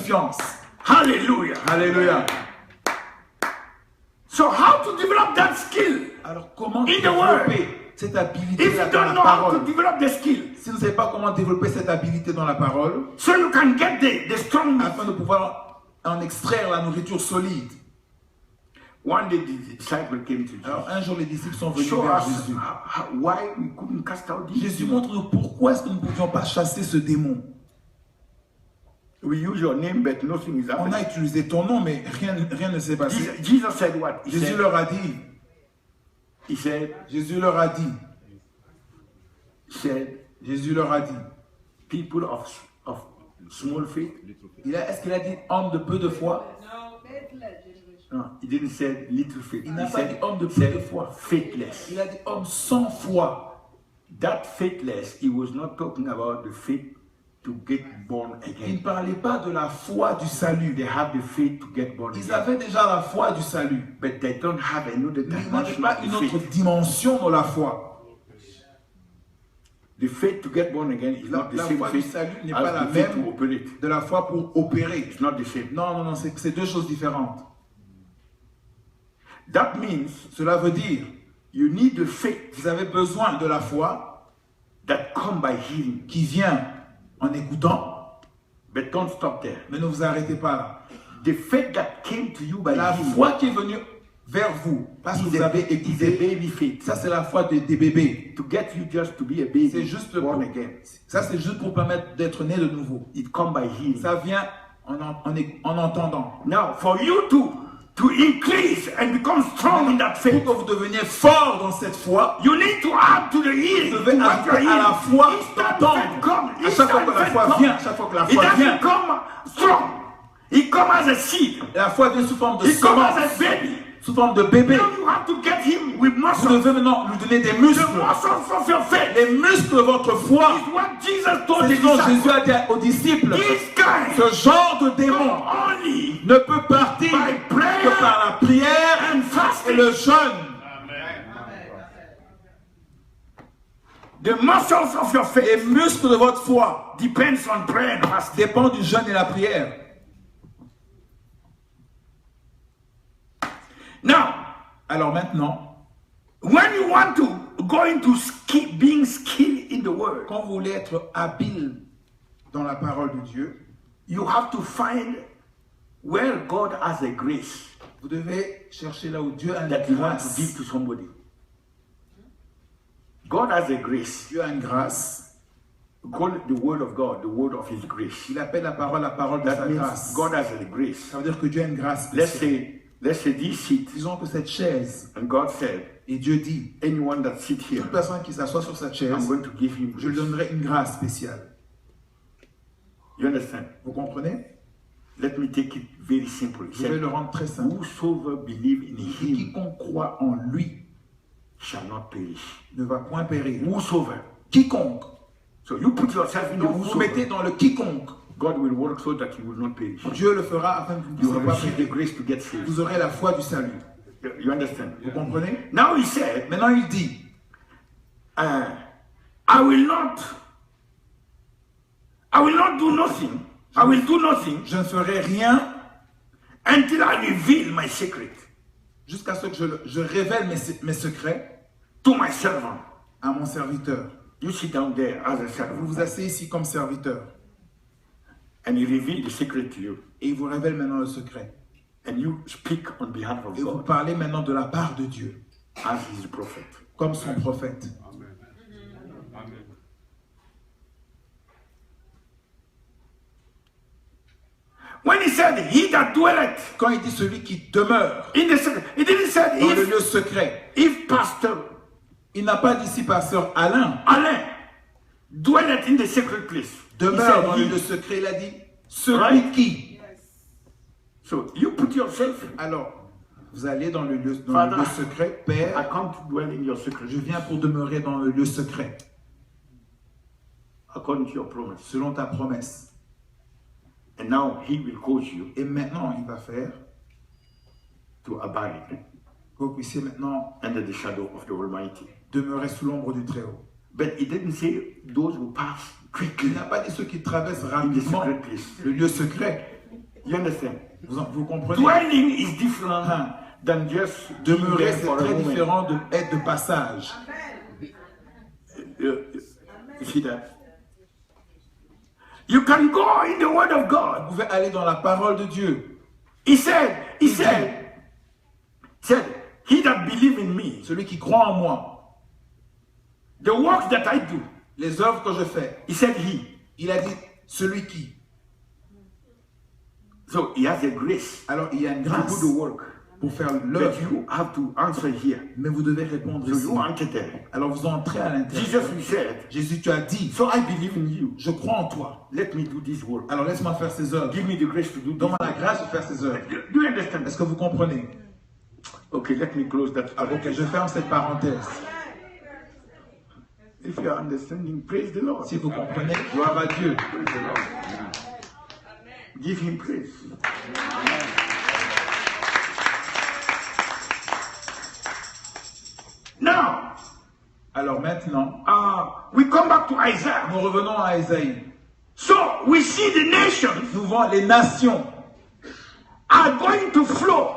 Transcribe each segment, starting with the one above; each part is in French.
confiance. Hallelujah. Alléluia. So how to develop that skill? Alors comment In the word. développer cette If habilité you dans don't la know how parole? to develop the skill, Si vous ne savez pas comment développer cette habilité dans la parole, so you can get the strong meat. afin de pouvoir en extraire la nourriture solide. One day the disciple came to Jesus. Alors un jour les disciples sont venus Show vers us Jésus. why we couldn't cast out demons. Jésus montre pourquoi est-ce que nous ne pouvions pas chasser ce démon. We use your name, but nothing is On a happening. utilisé ton nom, mais rien ne s'est passé. Jesus said what? Jésus leur a dit, Jésus leur a dit, Jésus leur a dit, people of small faith. est-ce qu'il a dit homme de peu de foi? No, he didn't say little faith. Il n'a He pas dit said, homme de peu de foi. faithless. Il a dit homme sans foi. That faithless, he was not talking about the faith to get born Il again. ne parlait pas de la foi du salut. They have the faith to get born Ils again. avaient déjà la foi du salut. But they don't have another Mais ils n'avaient dimension pas of une the autre faith. dimension dans la foi. The faith to get born again is not the La same foi du faith salut n'est pas la as the faith to même operate. de la foi pour opérer. It's not the same. Non, c'est deux choses différentes. That means Cela veut dire, you need the faith vous avez besoin de la foi that come by hearing. qui vient en écoutant, But don't stop there. mais ne vous arrêtez pas là. The faith that came to you by La hearing foi qui est venue vers vous, parce que is vous a, avez is a écouté, baby faith. ça c'est la foi des bébés. To get you just to be a baby C'est juste pour, born again. ça c'est juste pour permettre d'être né de nouveau. It come by hearing. Ça vient en entendant. Now, for you to increase and become strong in that Pour faith, que vous deveniez fort dans cette foi, you need to add to the hearing. vous devez to what you are ajouter à la hearing. foi Each time faith d'entendre. come, À each chaque fois time que la faith foi come, vient, à chaque fois que la it foi vient, doesn't come strong. It comes as a seed. la foi vient sous forme de It comes semence, as a baby. sous forme de bébé. Now you have to get him with Vous muscles. devez maintenant lui donner des The muscles. muscles of your faith. Les muscles de votre foi. Is what Jesus told C'est the ce dont Jésus disciples. a dit aux disciples. This kind Ce genre de démon only ne peut partir by prayer que par la prière and et fasting. le jeûne. The muscles of your faith Les muscles de votre foi depends on prayer and fasting. dépendent du jeûne et la prière. Now, Alors maintenant, when you want to go into being skilled in the word, quand vous voulez être habile dans la parole de Dieu, you have to find where God has a grace vous devez chercher là où Dieu a une that He wants to grâce. give to somebody. God has a grace. Dieu a une grâce. Call the word of God, the word of His grace. Il appelle la parole de That sa means grâce. God has a grace. Ça veut dire que Dieu a une grâce Let's spéciale. say this seat, Disons que cette chaise, and God said, et Dieu dit, anyone that sits here, toute personne qui s'assoit sur cette chaise, I'm going to give him je lui grace. donnerai une grâce spéciale. You understand? Vous comprenez? Let me take it very simple. He Je vais said, le rendre très simple. whosoever believe in Him Quiconque croit en lui shall not perish. ne va point périr. Whosoever. Quiconque. So you put yourself in the Donc vous mettez whosoever. dans le quiconque. God will work so that you will not perish. Dieu le fera afin que vous ne You puissiez will pas receive the périr. grace to get saved. Vous aurez la foi du salut. You understand? Vous comprenez? Now He said, Maintenant il dit, I will not do nothing. I will do nothing je ne ferai rien until I reveal my secret jusqu'à ce que je révèle mes secrets to my servant. à mon serviteur. You sit down there as a Vous servant, vous asseyez ici comme serviteur. and He reveals the secret to you, Et il vous révèle maintenant le secret. and you speak on behalf of Et vous God parlez maintenant de la part de Dieu, as His prophet. comme son prophète. When He said, "He that dwelleth Quand il dit celui qui demeure in the secret," He didn't say dans le lieu secret, if Pastor il n'a pas dit si pasteur Alain Alain dwelleth in the secret place. He demeure said dans le he. lieu secret, il a dit celui Right. qui. So you put yourself. Alors, vous allez dans le lieu Father, secret, I Père, come to dwell in your secret je viens pour demeurer dans le lieu secret, according to your promise. selon ta promesse. And now He will cause you Et maintenant, il va faire to abide que vous puissiez maintenant under the shadow of the Almighty. demeurer sous l'ombre du Très-Haut. But He didn't say those who pass quickly Il n'a pas dit ceux qui traversent in the rapidement secret place. le lieu secret. You understand? Vous comprenez? Dwelling is different than just Demeurer, c'est for a très moment. différent d'être de passage. You see that? You can go in the word of God. Vous pouvez aller dans la parole de Dieu. He said, he that believe in me, Celui qui croit en moi, the works that I do, les œuvres que je fais, he said he. il a dit celui qui. So he has a grace Alors il y a une to grâce do the work. pour faire But l'œuvre, you have to answer here. mais vous devez répondre So ici. you enter there. Alors vous entrez à l'intérieur. Jesus said, Jésus, tu as dit, so I believe in you. je crois en toi. Let me do this work. Alors laisse-moi faire ces œuvres. Give me the grace to do this. Donne-moi la grâce de faire ces œuvres. Do you understand? Est-ce que vous comprenez? Okay, let me close that. Ok, je ferme cette parenthèse. If you are understanding, praise the Lord. Si vous comprenez, gloire à Dieu. Praise the Lord. Give him praise. Now, Alors maintenant, we come back to Isaiah. nous revenons à Isaïe. So we see the nations Nous voyons les nations are going to flow.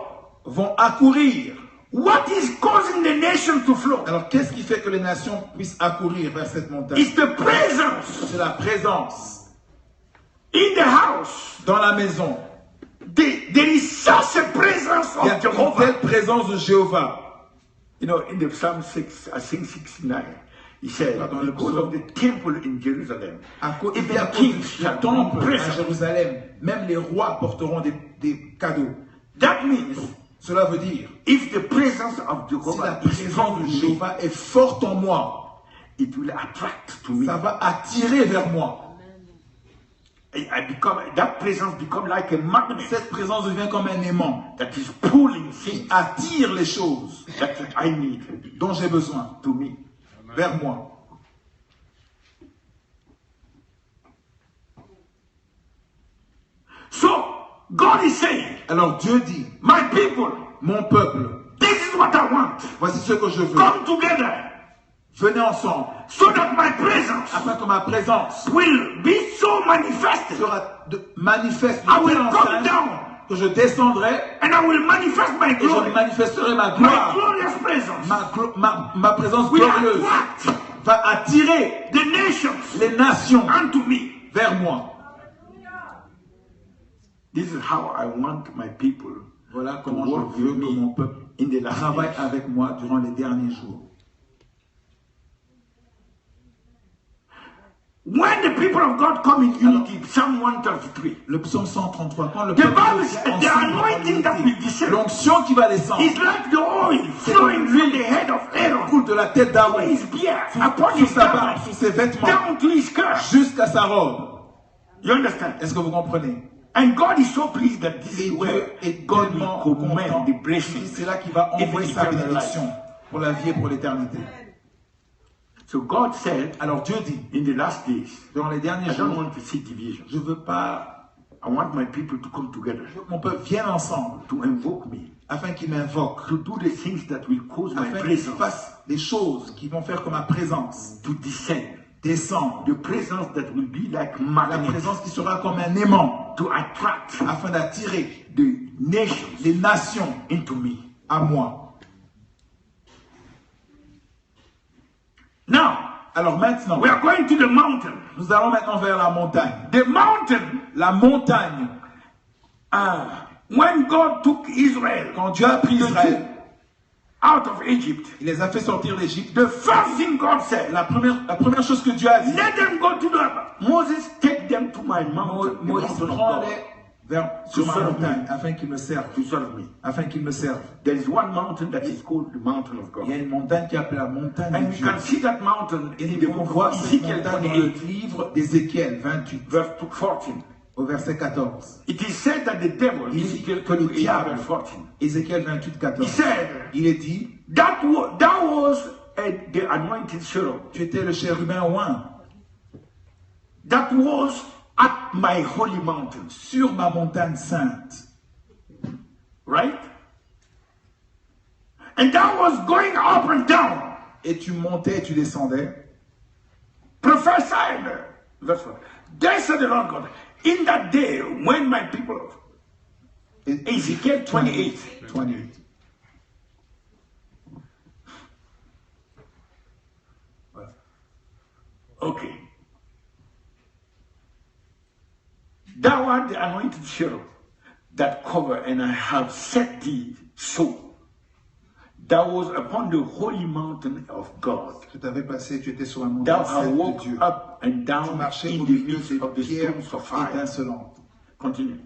vont accourir. What is causing the nation to flow? Alors qu'est-ce qui fait que les nations puissent accourir vers cette montagne? It's the presence C'est la présence in the house. dans la maison. There is such a presence Il y a of une Jehovah. telle présence de Jéhovah. You know, in the Psalm 6, I think 69, he said, Dans le because of the temple in Jerusalem, À cause, even à cause kings du shall be temple à present. Jérusalem, même les rois porteront des cadeaux. That means, Cela veut dire, if the presence of si la Jehovah is strong présence de in me, Jéhovah est forte en moi, it will attract to me. ça va attirer vers moi. That presence become like a magnet Cette présence devient comme un aimant that is pulling qui things attire les choses that I need dont j'ai besoin to me. vers moi. So, God is saying, Alors Dieu dit, my people, mon peuple, this is what I want. voici ce que je veux. Come together Venez ensemble, so that my presence afin que ma présence will be so manifested. sera manifeste I de will telle come enseigne down que je descendrai and I will manifest my et je glory. manifesterai ma My gloire. glorious presence Ma présence will glorieuse attract va attirer the nations les nations unto me. vers moi. This is how I want my people Voilà to comment work je veux with que mon me peuple in the last travaille days. avec moi durant les derniers jours. When the people of God come in unity, Psalm 133, Le psaume 133, quand le The peuple Bible est says the ensemble en anointing that unité, will descend l'onction qui va descendre is like the oil flowing from the head of Aaron, coule de la tête d'Aaron his beard, upon sur his sa barbe, garment, sur ses vêtements, down to his skirt. jusqu'à sa robe. You understand? Est-ce que vous comprenez? And God is so pleased that this Et is Dieu where est God tellement will content. command the blessing. C'est là qu'il va envoyer sa Even eternal bénédiction pour la vie et pour l'éternité. So God said, Alors Dieu dit, in the last days, dans les derniers I don't jours, want to see division. je ne veux pas I want my people to come together, que mon peuple vienne ensemble to invoke me, afin qu'il m'invoque, to do the things that will cause my afin qu'il presence fasse des choses qui vont faire que ma présence to descend. descende. The presence that will be like La magnet présence qui sera comme un aimant to attract afin d'attirer the nations les nations into me. à moi. Now, Alors maintenant, we are going to the mountain. nous allons maintenant vers la montagne. The mountain, La montagne, when God took Israel quand Dieu a pris Israël, out of Egypt, il les a fait sortir d'Égypte. the first thing God said, La première chose que Dieu a dit, let them go to the Moses, take them to my mountain, the Moïse, mountain of God, prends-les sur ma serve montagne me. afin qu'ils me servent. to serve me. Afin qu'ils me servent. There is one mountain that is called the mountain of Il y a God. une montagne qui est appelée la montagne And de we Dieu. can see that mountain Et in nous the pouvons book voir of cette Ezekiel montagne dans le 28, livre d'Ézéchiel 28, verse 14. au verset 14. It is said that the devil, Il dit Ezekiel que le 28, diable, verse 14, Ézéchiel 28, he 14, said, il est dit, that was the anointed cherub. tu étais le chérubin oint That was at my holy mountain. sur ma montagne sainte. Right? And that was going up and down. Et tu montais et tu descendais. Prophesied. That's what. Then said the Lord God, in that day when my people Ezekiel 28. 28. Voilà. Okay. Thou art the anointed cherub that cover, and I have set thee so. Thou was upon the holy mountain of God. Je t'avais placé, tu étais sur la Thou montagne hast sainte de walked Dieu. up and Tu down marchais in au the milieu midst des of the pierres stones of fire. étincelantes. Continue.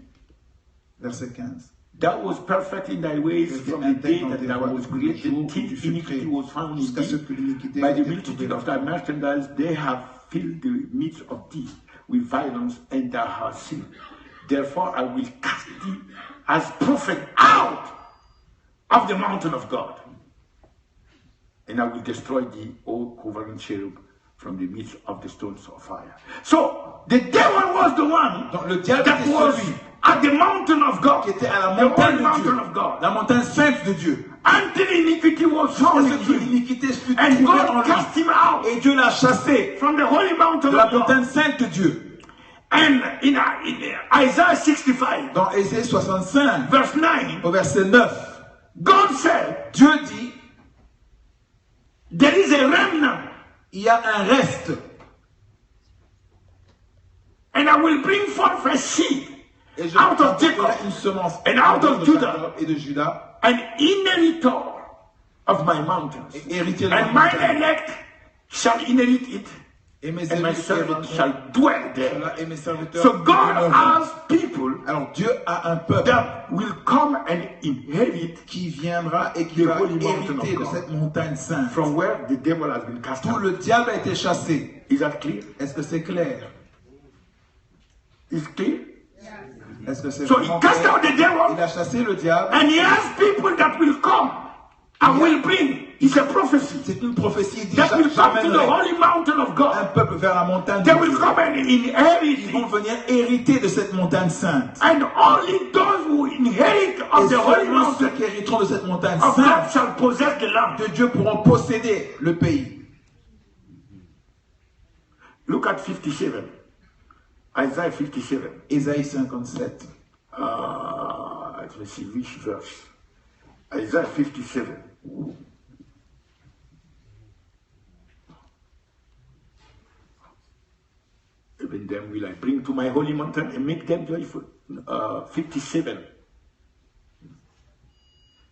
Verset 15. Thou was perfect in thy ways Tu étais from the day intègre dans that tes thou voies was depuis le created, jour où till tu fus iniquity créé, was found in jusqu'à ce thee. que l'iniquité By ait the été multitude trouvée of en thy toi. merchandise, they have filled the midst of thee with violence, and thou hast sinned. Therefore I will cast thee as prophet out of the mountain of God, and I will destroy thee, O covering cherub, from the midst of the stones of fire. So the devil was the one Donc le diable that était was celui at the mountain of God, qui était à la the montagne holy de mountain Dieu, of God, la montagne sainte de Dieu. until iniquity was found Jusqu'à in ce que him, l'iniquité fut and trouvée en God lui. cast him out Et Dieu l'a chassé from the holy mountain de la of God. montagne sainte de Dieu. And in Isaiah 65, Dans Ésaïe 65, verse 9, au verset 9, God said, Dieu dit, there is a remnant, il y a un reste, and I will bring forth a seed et je out of Jacob, apporterai une semence and out of de Judah, Jacob et de Judas, an inheritor of my mountains. et héritier de la And my montagne. elect shall inherit it, Et mes and my élus servant hériteront shall dwell there. cela, et mes serviteurs So God demeureront. has people Alors Dieu a un peuple that will come and inherit qui viendra et qui The va holy mountain hériter of de God. cette montagne sainte. from where the devil has been cast Tout out. le diable a été chassé. Is that clear? Est-ce que c'est clair? Is clear? Est-ce que c'est So he vraiment cast clair? out the devil, Il a chassé le diable. and he has people that will come and will bring. It's a prophecy C'est une prophétie. Il dit that will come to the j'amènerai holy mountain of un God. peuple vers la montagne de They will Dieu. come and inherit Ils vont it. venir hériter de cette montagne sainte. And only those who inherit Et of the holy seulement ceux mountain qui hériteront de cette montagne of God sainte shall possess the land. de Dieu pourront posséder le pays. Look at 57. Isaiah 57. Ésaïe 57. Let's see which verse. Isaiah 57. Even them will I bring to my holy mountain and make them joyful. 57.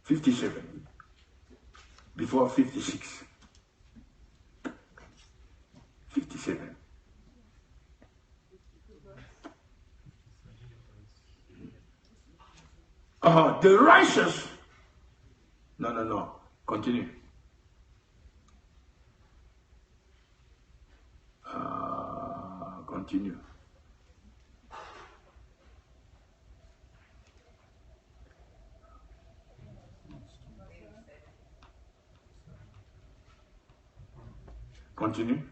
57. Before 56. 57. The righteous. No. Continue. Continue. Continue.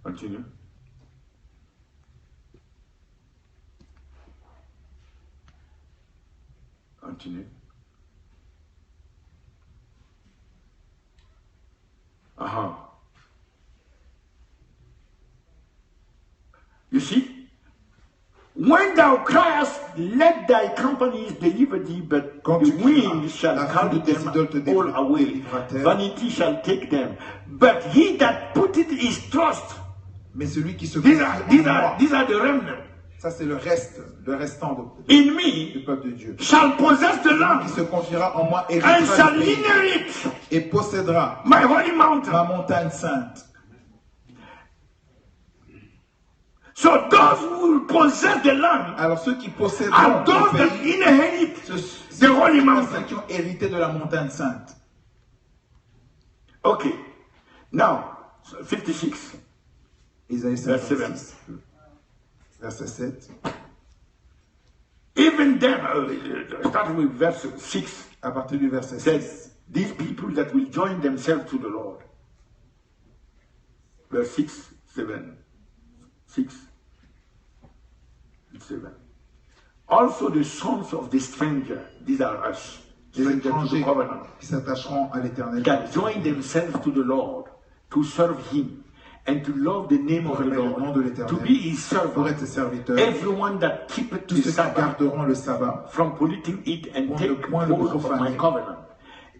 Continue. Continue. You see, when thou criest, let thy companies deliver thee, but Quand the tu wind crieras, shall la carry foule de tes them idoles te all away. délivrera-t-elle. Vanity shall take them. But he that putteth his trust, Mais celui qui se these confie are, en these moi, are, these are the remnant, ça c'est le restant in du me peuple de Dieu. shall possess the Celui land, qui se confiera en moi and héritera shall le pays inherit et possédera my holy mountain. ma montagne sainte. So those who will possess the land Alors ceux qui posséderont are those le that pays, inherit ce the sont holy les mountain. personnes qui ont hérité de la montagne sainte. Okay. Now, 56. Isaïe Verset 56, verset 7. Even them, starting with verse 6, À partir du verset 6. says, these people that will join themselves to the Lord. Verse 6, 7. 6, 7. Also the sons of the stranger, these are us, Les strangers to the étrangers covenant, qui s'attacheront à l'éternel. that join themselves to the Lord to serve him and to love the name of the aimer le nom Lord, de l'Éternel, to be his pour servant. être ses serviteurs, Everyone that keepeth tous the ceux qui Sabbath garderont le sabbat, from polluting it and Point take le point le hold of profaner. my covenant.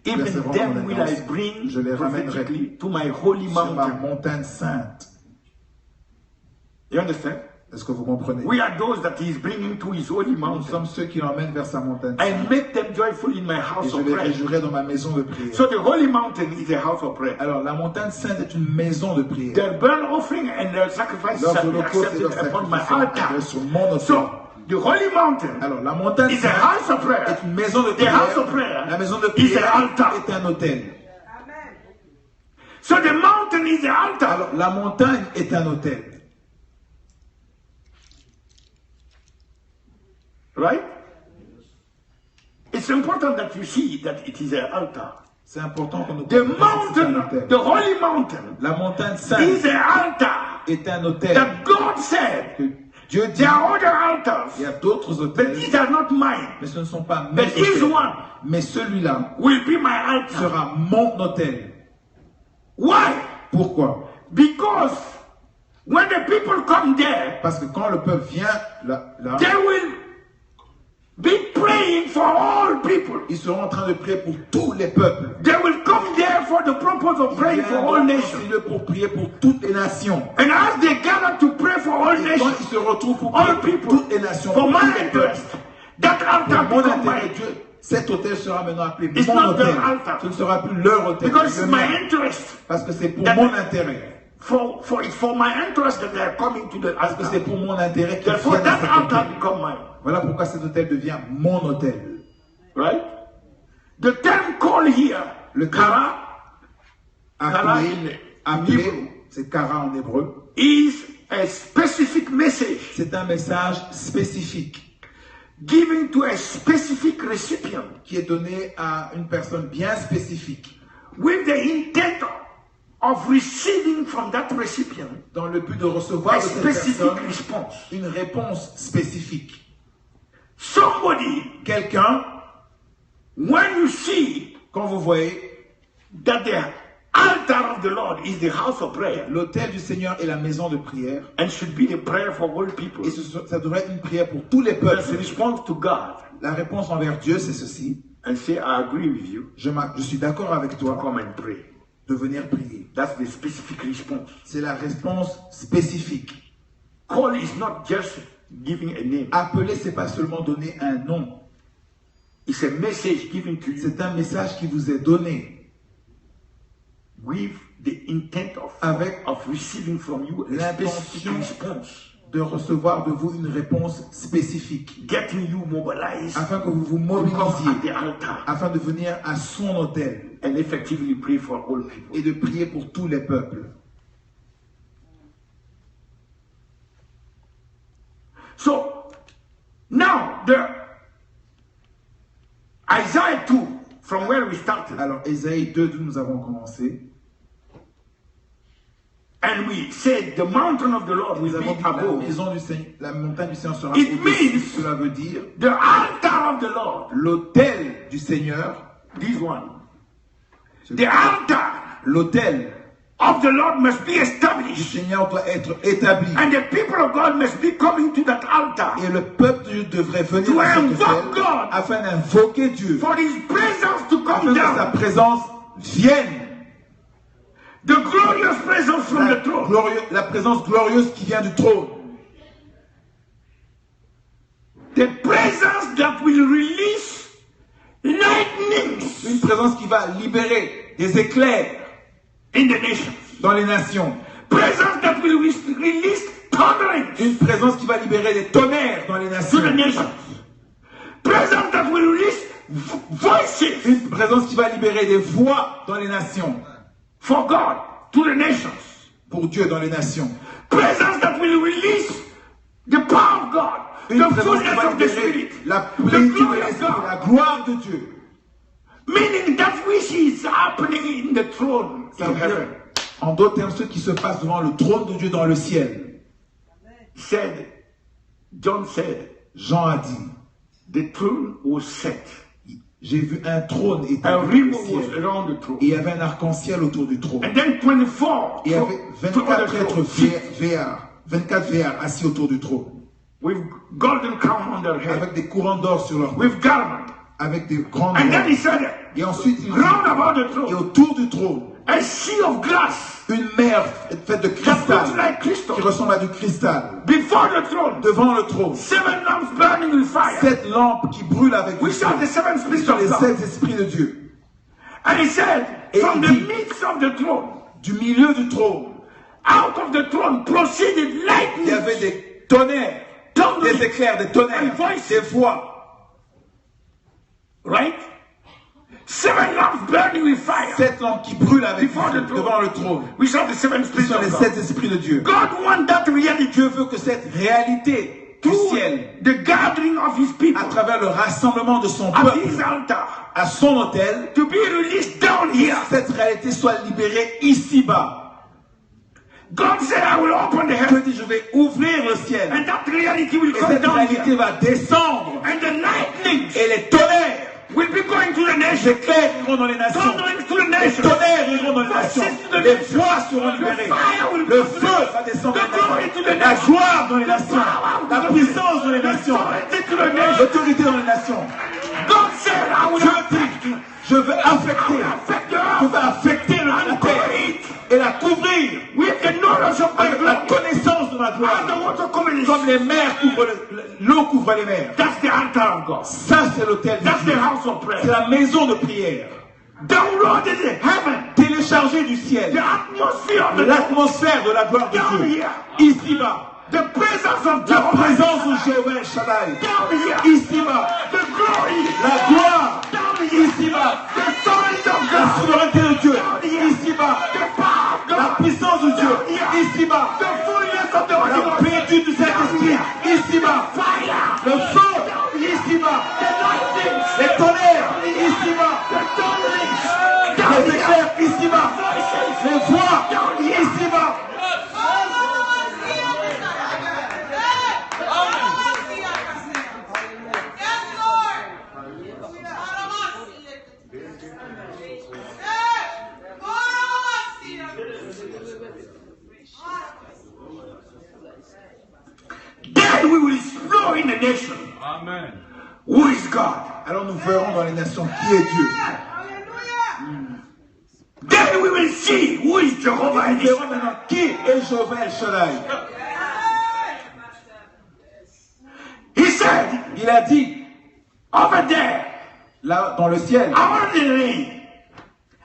Even Verseront them mon will I alliance. bring Je les ramènerai prophetically to my holy sur ma mountain. montagne sainte. You understand? Est-ce que vous comprenez? We are those that he is bringing to his holy Nous mountain. sommes ceux qui l'emmènent vers sa montagne And sainte. make them joyful in my Et house je of les prayer. réjouirai dans ma maison de prière. So the holy mountain is a house of prayer. Alors, la montagne sainte est une maison de prière. Their burnt offering and their sacrifices Leurs shall be holocaustes et accepted leurs upon my sacrifices altar. seront sur mon autel. So the holy mountain Alors, la montagne is a sainte house of prayer. est une maison de The house of prière. prayer La maison de is prière an altar. est un autel. So the mountain is the altar. Alors, la montagne est un autel. Right? It's important that you see that it is an altar. C'est important que nous The comprenions que c'est un mountain, autel. the holy mountain, La montagne is sainte an altar est un autel. that God said Que Dieu dit, there are other altars, il y a d'autres but autels, these are not mine. mais ce ne sont pas mes But this autels. one Mais celui-là will be my altar. sera mon autel. Why? Pourquoi? Because when the people come there, Parce que quand le peuple vient là, they will be praying for all people. ils seront en train de prier pour tous les peuples. They will come there for the purpose of Ils praying for all viendront nations. aussi pour prier pour toutes les nations. And as they gather to pray for all Et quand nations, ils se retrouvent pour all prier pour people, toutes les nations, for pour tous my les peuples, interest, that altar pour mon become intérêt, mine. Dieu, cet autel sera maintenant appelé It's mon not autel. their altar. Ce ne sera plus leur autel, Because le it's my mien. interest. Parce que c'est pour That- mon intérêt. It's for my interest that they are coming to the Parce que c'est altar. pour mon intérêt qu'ils Therefore, viennent à that cet altar autel. become mine. Voilà pourquoi cet autel devient mon autel. Right? The term call here, Le kara, Appelé, Hebrew. c'est kara en hébreu. is a specific message C'est un message spécifique given to a specific recipient qui est donné à une personne bien spécifique with the intent of receiving from that recipient dans le but de recevoir a de cette specific personne response. une réponse spécifique. Somebody, Quelqu'un, when you see quand vous voyez, that the altar of the Lord is the house of prayer l'autel du Seigneur est la maison de prière, and should be the prayer for all people, et ça devrait être une prière pour tous les the peuples. response to God La réponse envers Dieu, c'est ceci. and say, I agree with you, Je suis d'accord avec toi come and pray. de venir prier. That's the specific response. C'est la réponse spécifique. Call is not just giving a name. Appeler, c'est pas seulement donner un nom. It's a message given to you C'est un message qui vous est donné with the intent Avec of receiving from you a specific l'intention response, de recevoir de vous une réponse spécifique, getting you mobilized afin que vous vous to come mobilisiez, at the altar afin de venir à son autel and effectively pray for all people. et de prier pour tous les peuples. So now the Isaiah 2, from where we started, Alors, Ésaïe 2, d'où nous avons commencé, and we said the mountain of the Lord nous will avons be dit que la above. maison du Seigneur, la montagne du Seigneur sera It au-dessus. means- Cela veut dire The altar of the Lord, l'autel du Seigneur, this one, the altar l'autel of the Lord must be du established, Seigneur doit être établi. and the people of God must be coming to that altar Et le peuple de Dieu devrait venir To à cet invoke autel God. afin d'invoquer Dieu, for His presence to afin come que sa down, présence vienne. the glorious presence from the throne. La présence glorieuse qui vient du trône. The presence that will release lightnings Une présence qui va libérer des éclairs in the nations. dans les nations. Presence that will release thunderings Une présence qui va libérer des tonnerres dans les to the nations. nations. Presence that will release voices Une présence qui va libérer des voix dans les nations. for God to the nations. Pour Dieu dans les nations. Presence that will release the power of God, Une the présence qui fullness va of the libérer Spirit, la the plénitude de glory of l'Esprit, God. la gloire de Dieu. Meaning that which is happening in the throne Ça in veut dire, heaven. en d'autres termes, ce qui se passe devant le trône de Dieu dans le ciel. John said, Jean a dit, the throne was set J'ai vu un trône A établi au rainbow was ciel. around the throne. Et il y avait un arc-en-ciel autour du trône. And then 24 Et il y avait 24 êtres thrones, vieillards, 24 vieillards assis autour du trône, with golden crown on their head, avec des couronnes d'or sur leur tête, with garment. avec des grandes And then he robes. said, Et ensuite, il round dit, about the et throne, autour du trône, a sea of glass une mer faite de that cristal, looks like crystal. qui ressemble à du cristal. Before the throne, Devant le trône, 7 lamps burning with fire. 7 lampes qui brûlent avec du We saw feu. the 7 spirits Sur of les God. 7 esprits de Dieu. And he said, Et from il the dit, midst of the throne, du milieu du trône, out of the throne proceeded il y lightning, avait des tonnerres, des éclairs, des tonnerres, des voix. right? 7 lamps burning with fire. 7 lampes qui brûlent avec du Before feu the throne. devant le trône. We saw the 7 Ce spirits sont les of 7 God. esprits de Dieu. God wants that reality Dieu veut que cette réalité du through ciel, the gathering of his people à travers le rassemblement de son at peuple, his altar, à son autel, to be released down here. cette réalité soit libérée ici-bas. God said, I will open the Dieu heaven, dit, je vais ouvrir le ciel. and that reality will Et come cette down réalité here. va descendre. And the lightning Et les tonnerres, will be going to the les nation. éclairs iront dans les nations. Thunderings to the Les nation. tonnerres iront dans les nations. Les voix seront libérées. Le feu va descendre dans les nations. La joie dans les nations. La puissance dans les nations. L'autorité dans les nations. God said, I will Dieu dit, je veux affecter. Je veux affecter la terre et la couvrir with the knowledge of my avec la glory. connaissance de ma And gloire. the water coming Comme les mers couvrent l'eau couvre les mers. That's the altar of God. Ça, c'est l'autel de That's Dieu. the house of C'est prayer. la maison de prière. Download in the heaven. Téléchargée du ciel. The atmosphere of the L'atmosphère de la gloire de down Dieu. here. Ici-bas. The presence of La Jehovah. présence de Jéhovah El Shaddai. Down here. Ici-bas. The glory. La gloire. Down here. Ici-bas. The sovereignty of La God. souveraineté de Dieu. Down here. Ici-bas. The power of La God. puissance de Dieu. Ici-bas. The fullness of the Holy La Ghost. plénitude du Saint-Esprit. Ici-bas. Fire. Le feu. Ici-bas. The lightning. Les tonnerres. Ici-bas. The thunderings. Les Down here. éclairs. Ici-bas. Voices. Les voix. Ici-bas. Then we will explore in the nation. Amen. Who is God? Alors nous verrons dans les nations qui est Dieu. Then we will see who is Jehovah. Nous verrons maintenant qui est Jéhovah El Shaddai. He said, Il a dit, over there, là dans le ciel, I want to reign.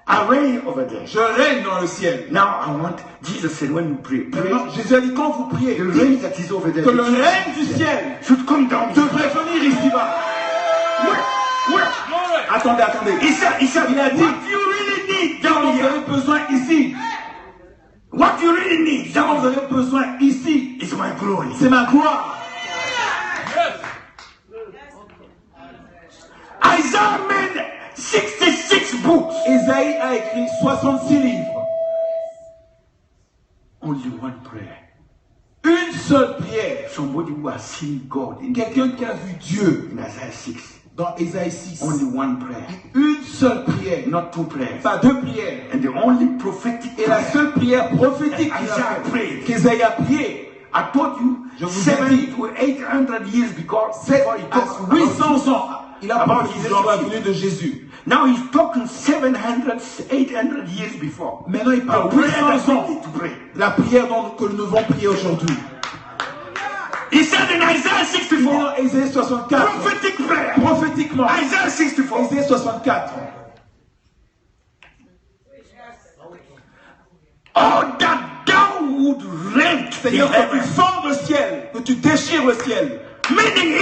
I reign over there. je règne dans le ciel. Now I want, Jesus said, when you pray, Maintenant, Jésus a dit, quand vous priez, the dites reign that is over there que le règne du ciel should come down. devrait venir ici-bas. Where? Attendez, attendez. He said, Il a dit, what you really need quand down vous here, avez besoin ici, what you really need quand down vous here avez besoin ici, is my glory. c'est ma gloire. Isaiah made 66 books. Isaïe a écrit 66 livres. Only one prayer. Une seule prière. Somebody who has seen God in Quelqu'un qui a vu Dieu Isaiah 6. dans Isaïe 6. Only one prayer. Une seule prière. Not two prayers. Pas deux prières. And the only prophetic Et la prayer seule prière prophétique qu'il Isaiah a prayed. faite, qu'Isaïe a prié, I told you, Je vous ai 7 dit. to 800 years because before he à talked 800 ans, il a about prophétisé his sur la lordship. venue de Jésus. Now he's talking 700, 800 years before. Maintenant, il parle A prayer that 800 we ans. need to pray. La prière que nous devons prier aujourd'hui. He said in Isaiah Il dit 64, dans Isaïe 64, prophetic prayer. prophétiquement, Isaiah 64. Isaïe 64, Oh, that thou would rent the Seigneur, que tu heaven. fends le ciel, que tu déchires le ciel. Meaning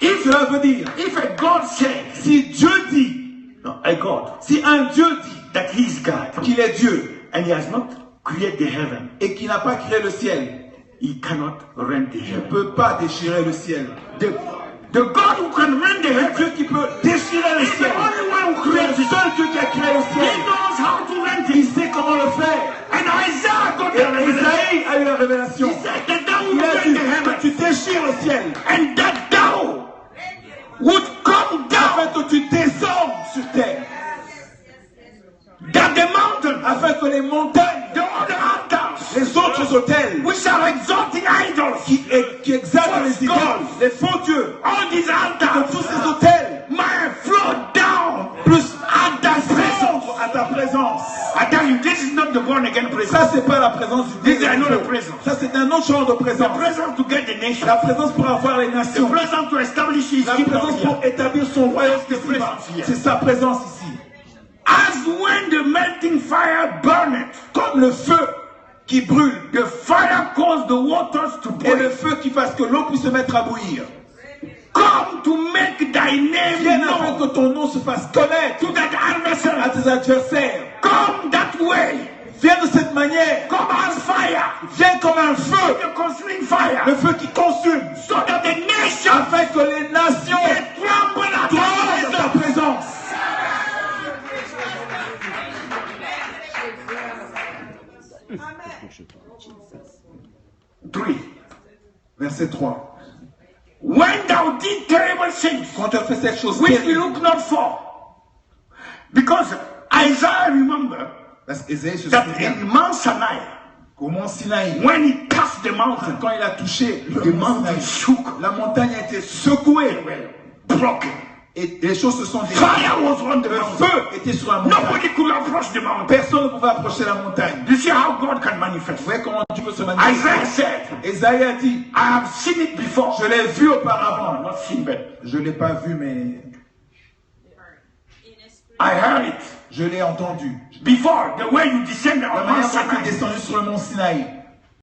if Cela veut dire, a God said, si Dieu dit, no, a God, si un Dieu dit that he is God, qu'il est Dieu and he has not created the heaven, et qu'il n'a pas créé le ciel, he cannot rent the il ne heaven. peut pas déchirer le ciel. The God who can rent the Le heaven Dieu qui peut déchirer le is the ciel, only one who c'est created le it. seul Dieu qui a créé le He ciel. knows how to rent Il it. sait comment le faire. And Isaiah got Et the revelation. Isaïe a eu la révélation. He said that thou Il would a rent dit the que heaven. tu déchires le ciel, And that thou would come afin down que tu descends afin que les montagnes, the other altars, les autres autels, which are exalting idols, qui exaltent les idoles, les faux dieux, all these que altars tous ces autels might flow down plus at thy presence. à ta présence. I tell you, this is not the born again presence. Ça, c'est pas la présence du This is Dieu. another presence. Ça, c'est un autre genre de The présence. presence to get the nation. La présence pour avoir les The nations. presence to establish his La kingdom présence here. pour établir son royaume. C'est sa présence ici. As when the melting fire burneth, Comme le feu qui brûle, the fire caused the waters to et le boil. feu qui fasse que l'eau puisse se mettre à bouillir. Come to make thy name Viens afin known que ton nom se fasse connaître to that à adversary. tes adversaires. Come that way. Viens de cette manière. Come as fire. Viens comme un feu. The consuming fire. Le feu qui consume. So that the nation Afin que les nations may tremble at tombent thy dans ta presence. présence. Three. Verset 3. When thou did terrible things, Quand tu as fait cette chose, which we terrible, look not for. Because Isaiah remember parce qu'Ésaïe se that souvient in Mount Sinai, qu'au mont Sinaï, when he touched the mountain, quand il a touché the le mont mountain Sinaï, shook, la montagne a été secouée broken. et les choses se sont déroulées. Fire was on the Le mountain. feu était sur la montagne. Nobody could approach the mountain. Personne ne pouvait approcher la montagne. You see how God can manifest. Vous voyez comment Dieu peut se manifester. Isaiah said, Ésaïe a dit, I have seen it before. je l'ai vu auparavant. Not seen, but Je ne l'ai pas vu, mais I heard it je l'ai entendu. before. The way you descend La on manière Mount dont il est Sinai. descendu sur le mont Sinaï.